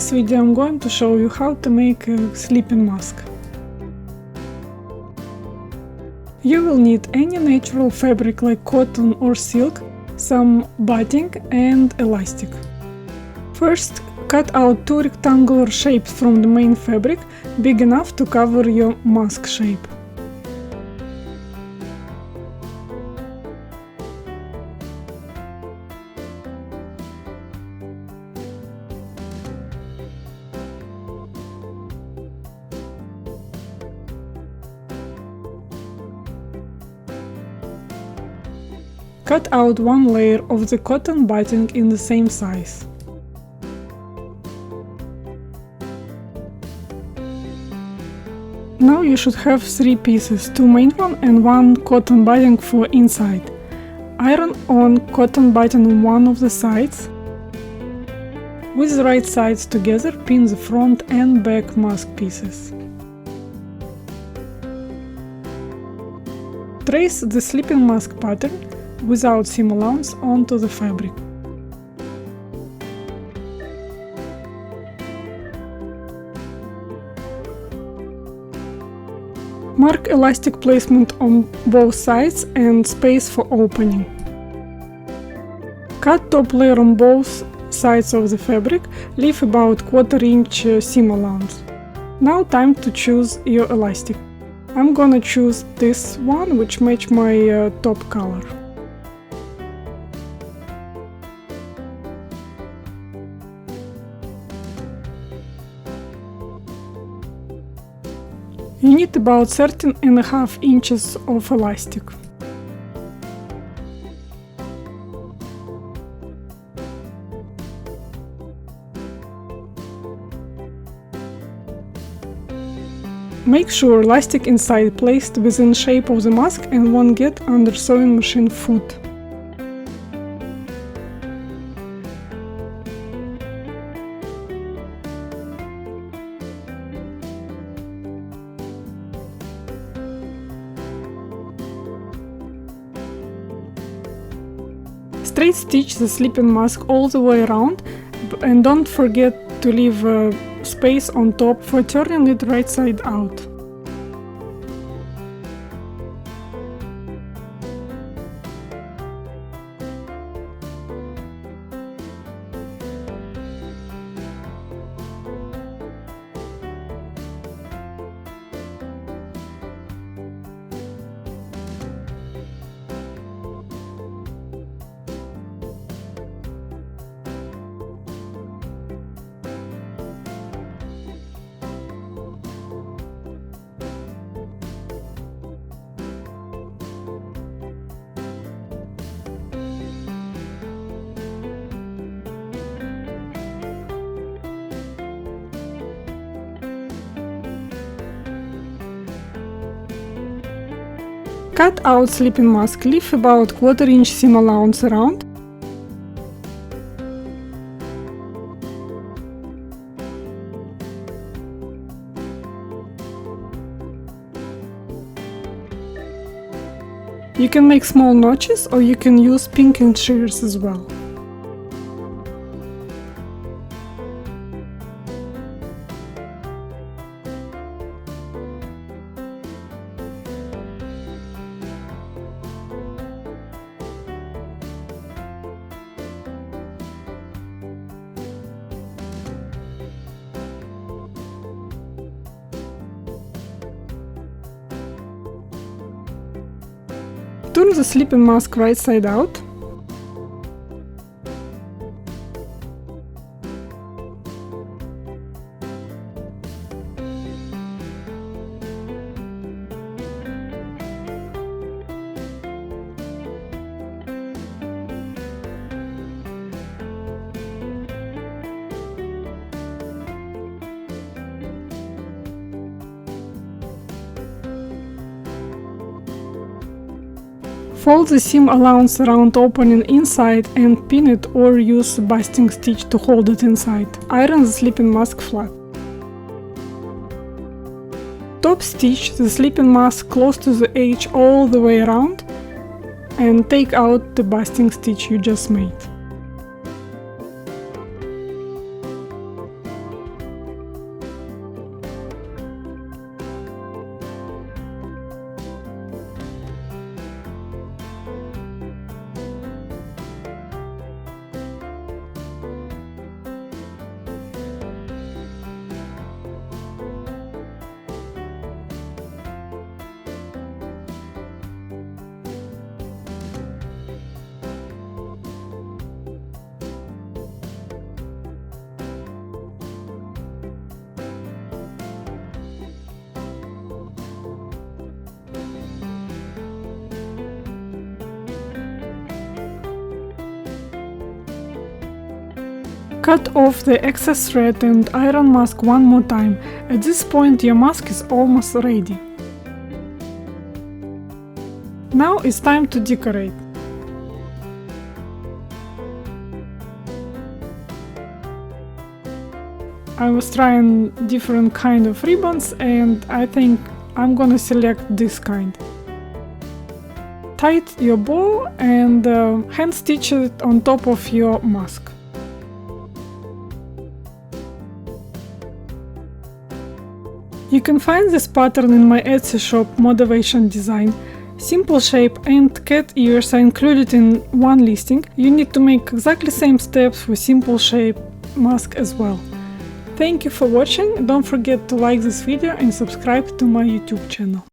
this video I'm going to show you how to make a sleeping mask. You will need any natural fabric like cotton or silk, some batting and elastic. First, cut out 2 rectangular shapes from the main fabric, big enough to cover your mask shape. Cut out one layer of the cotton batting in the same size. Now you should have 3 pieces, 2 main one and 1 cotton batting for inside. Iron on cotton batting on one of the sides. With the right sides together, pin the front and back mask pieces. Trace the sleeping mask pattern without seam allowance onto the fabric. Mark elastic placement on both sides and space for opening. Cut top layer on both sides of the fabric, leave about 1/4 inch seam allowance. Now time to choose your elastic. I'm gonna choose this one, which match my top color. You need about 13.5 inches of elastic. Make sure elastic inside placed within shape of the mask and won't get under sewing machine foot. Straight stitch the sleeping mask all the way around and don't forget to leave a space on top for turning it right side out. Cut out sleeping mask, leave about 1/4 inch seam allowance around. You can make small notches or you can use pinking shears as well. Turn the sleeping mask right side out. Fold the seam allowance around opening inside and pin it or use a basting stitch to hold it inside. Iron the sleeping mask flat. Top stitch the sleeping mask close to the edge all the way around and take out the basting stitch you just made. Cut off the excess thread and iron mask one more time. At this point your mask is almost ready. Now it's time to decorate. I was trying different kind of ribbons and I think I'm gonna select this kind. Tie your bow and hand stitch it on top of your mask. You can find this pattern in my Etsy shop Modavation Design. Simple shape and cat ears are included in one listing. You need to make exactly same steps for simple shape mask as well. Thank you for watching. Don't forget to like this video and subscribe to my YouTube channel.